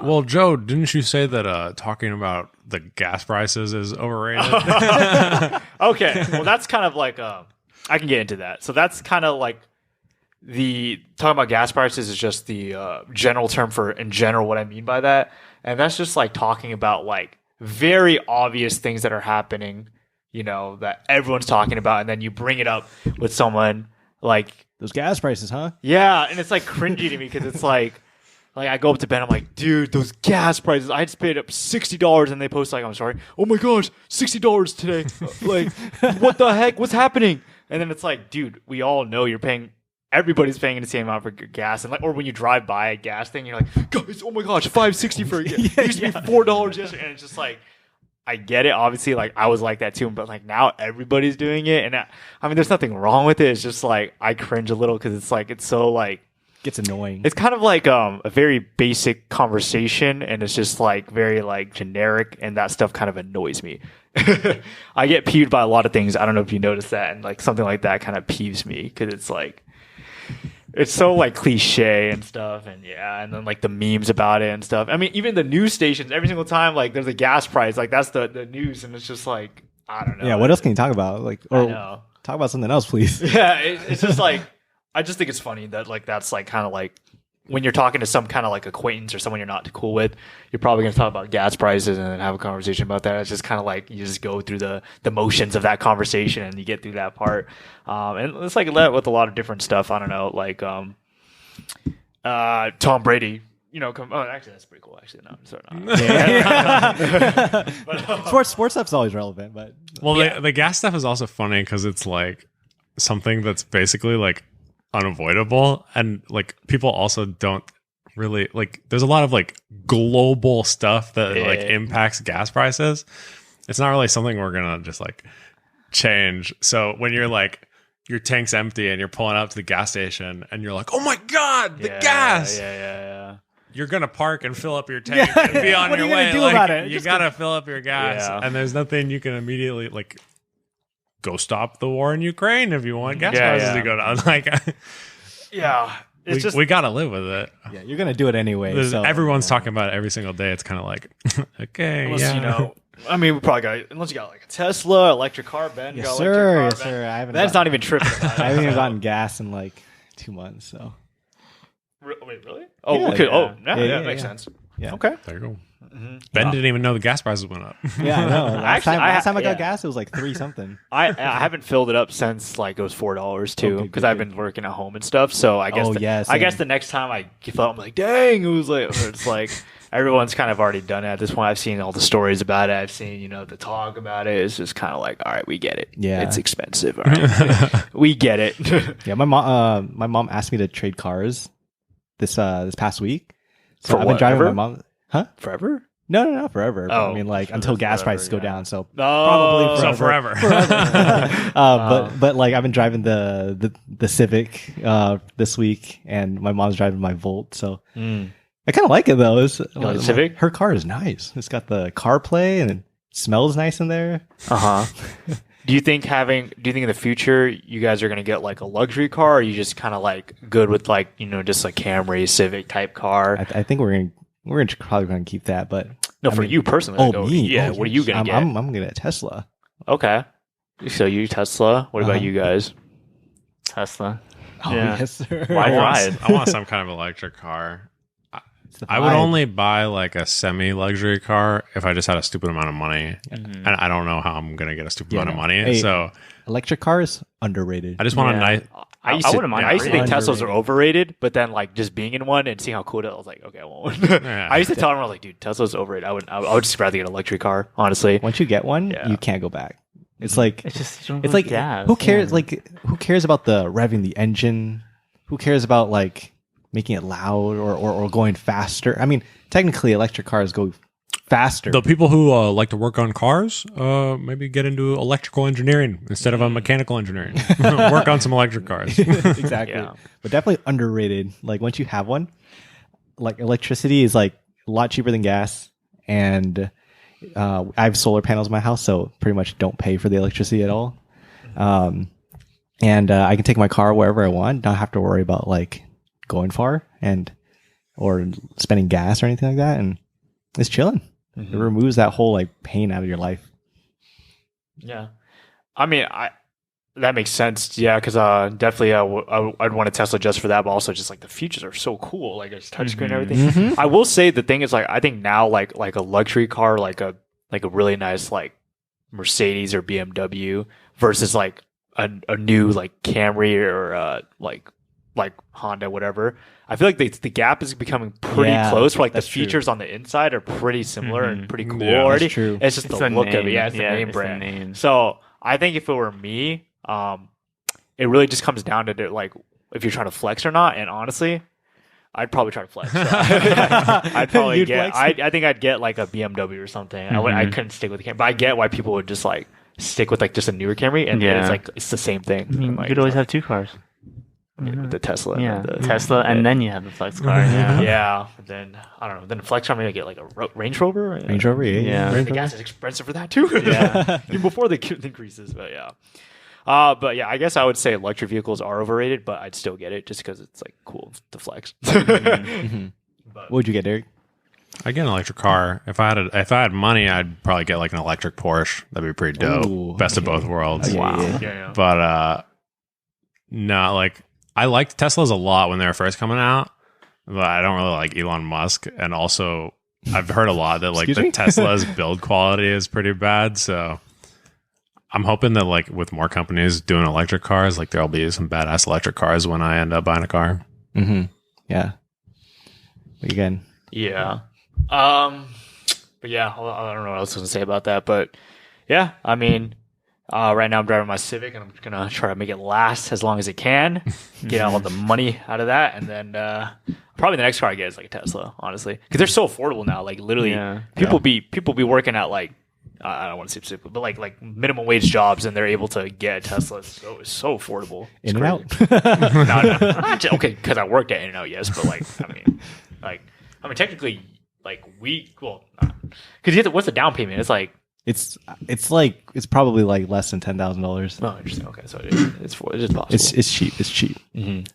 Well, Joe, didn't you say that talking about the gas prices is overrated? Okay, well, that's kind of like I can get into that. So that's kind of like the talking about gas prices is just the general term for in general what I mean by that, and that's just like talking about like very obvious things that are happening, that everyone's talking about, and then you bring it up with someone like Those gas prices, huh? yeah, and it's like cringy to me because it's like I go up to Ben, I'm like, dude, those gas prices, I just paid up $60, and they post like, I'm sorry, oh my gosh, $60 today, like, what the heck, what's happening? And then it's like, dude, we all know everybody's paying the same amount for gas, and like, or when you drive by a gas thing, you're like, guys, oh my gosh, $5.60 for a gas. It used to be $4 yesterday, and it's just like, I get it. Obviously, like I was like that too, but like now everybody's doing it, and I mean, there's nothing wrong with it. It's just like I cringe a little because it's like it's so like Gets annoying. it's kind of like a very basic conversation, and it's just like very like generic, and that stuff kind of annoys me. I get peeved by a lot of things. I don't know if you noticed that, and like something like that kind of peeves me because it's like. It's so like cliche and stuff, and and then like the memes about it and stuff. I mean, even the news stations, every single time like there's a gas price, like that's the news, and it's just like I don't know. Yeah, what else can you talk about? Like, or know. talk about something else, please. Yeah, it's just like I just think it's funny that like that's like kind of like when you're talking to some kind of like acquaintance or someone you're not too cool with, you're probably going to talk about gas prices and then have a conversation about that. It's just kind of like you just go through the motions of that conversation and you get through that part. And it's like that with a lot of different stuff. I don't know, like Tom Brady. Actually, that's pretty cool. Actually, no, sorry, not. But, sports stuff's always relevant, but the gas stuff is also funny because it's like something that's basically like unavoidable, and like people also don't really like. There's a lot of like global stuff that like impacts gas prices. It's not really something we're gonna just like change. So when you're like your tank's empty and you're pulling up to the gas station and you're like, oh my god, the gas. Yeah. You're gonna park and fill up your tank and be on your way. Do about it? You gotta fill up your gas, and there's nothing you can immediately like. Go stop the war in Ukraine if you want gas prices to go down. Like, it's we got to live with it. Yeah, you're gonna do it anyway. So, everyone's talking about it every single day. It's kind of like, okay, unless, I mean, we probably got unless you got like a Tesla, electric car, Ben. Yes, sir. I haven't. Ben's not even tripping about it. I haven't even gotten gas in like 2 months. So. Wait, really? Oh, yeah, okay. Yeah. That makes sense. Yeah. Okay. There you go. Mm-hmm. Ben didn't even know the gas prices went up. Yeah, I know. Last time I got gas, it was like 3 something. I haven't filled it up since like it was $4 too, because I've been working at home and stuff. So I guess I guess the next time I fill up, I'm like, dang, it was like it's like everyone's kind of already done it at this point. I've seen all the stories about it. I've seen the talk about it. It's just kind of like, all right, we get it. Yeah, it's expensive. All right, we get it. Yeah, my mom asked me to trade cars this past week. So I've been driving my mom. Huh? Forever? No, not forever. Oh, I mean, like until gas prices go down. So probably forever. But like I've been driving the Civic this week, and my mom's driving my Volt. So I kind of like it though. The Civic? Her car is nice. It's got the CarPlay and it smells nice in there. Do you think in the future you guys are gonna get like a luxury car, or are you just kind of like good with like just like Camry, Civic type car? I think we're probably gonna keep that, but no, for you personally. Me? Yeah, what are you gonna get? I'm gonna get a Tesla. Okay, so you Tesla. What about you guys? Tesla. Oh, yes, sir. I want some kind of electric car. I would only buy like a semi-luxury car if I just had a stupid amount of money, and I don't know how I'm gonna get a stupid amount of money. Hey, so electric cars underrated. I just want a nice. I used to think Teslas are overrated, but then like just being in one and seeing how cool it is, I was like, okay, I want one. I used to tell everyone, I was like, dude, Tesla's overrated. I would just rather get an electric car, honestly. Once you get one, you can't go back. It's like it's like gas. Who cares? Like who cares about the revving the engine? Who cares about like making it loud or going faster? I mean, technically, electric cars go faster. The people who like to work on cars, maybe get into electrical engineering instead of mechanical engineering. Work on some electric cars. Exactly. Yeah. But definitely underrated. Like once you have one, like electricity is like a lot cheaper than gas. And I have solar panels in my house, so pretty much don't pay for the electricity at all. And I can take my car wherever I want, not have to worry about like going far. And or spending gas or anything like that, and it's chilling. It removes that whole like pain out of your life. Yeah, I mean, that makes sense. Yeah, because definitely I'd want a Tesla just for that, but also just like the features are so cool, like it's touchscreen and everything. I will say the thing is like I think now like a luxury car, like a really nice like Mercedes or BMW versus like a new like Camry or like Honda, whatever. I feel like the gap is becoming pretty close. Where like the features on the inside are pretty similar and pretty cool already. That's true. It's just the look of it. Yeah, it's the name it's brand. the name. So I think if it were me, it really just comes down to like if you're trying to flex or not. And honestly, I'd probably try to flex. I'd probably get. I think I'd get like a BMW or something. I couldn't stick with the Camry, but I get why people would just like stick with like just a newer Camry, and it's like it's the same thing. I mean, like, you could always have two cars. with the Tesla. Yeah, the Tesla, and then you have the flex car. Yeah. yeah. Then I don't know. Then the flex car maybe I get like a Range Rover. Range Rover, yeah. The gas is expensive for that too. Yeah. Even before the increases, but yeah. But yeah, I guess I would say luxury vehicles are overrated, but I'd still get it just because it's like cool to flex. What would you get, Derek? I'd get an electric car. If I had money, I'd probably get like an electric Porsche. That'd be pretty dope. Ooh, Best of both worlds. Wow. Yeah. But no, like I liked Teslas a lot when they were first coming out, but I don't really like Elon Musk. And also, I've heard a lot that like the Tesla's build quality is pretty bad. So I'm hoping that like with more companies doing electric cars, like there'll be some badass electric cars when I end up buying a car. Mm-hmm. Yeah. Again. Yeah. But yeah, I don't know what else I was gonna say about that. But yeah, I mean, right now I'm driving my Civic, and I'm gonna try to make it last as long as it can, get all the money out of that, and then probably the next car I get is like a Tesla, honestly, because they're so affordable now. Like literally, people be working at like I don't want to say specific, but like minimum wage jobs, and they're able to get a Tesla. So it's so affordable. It's In and out. Not just, okay, because I worked at In and Out, yes, but I mean, technically, like because you have to, what's the down payment? It's like It's probably like less than $10,000. oh, interesting. Okay, so it is possible. It's cheap. It's cheap. Mm-hmm.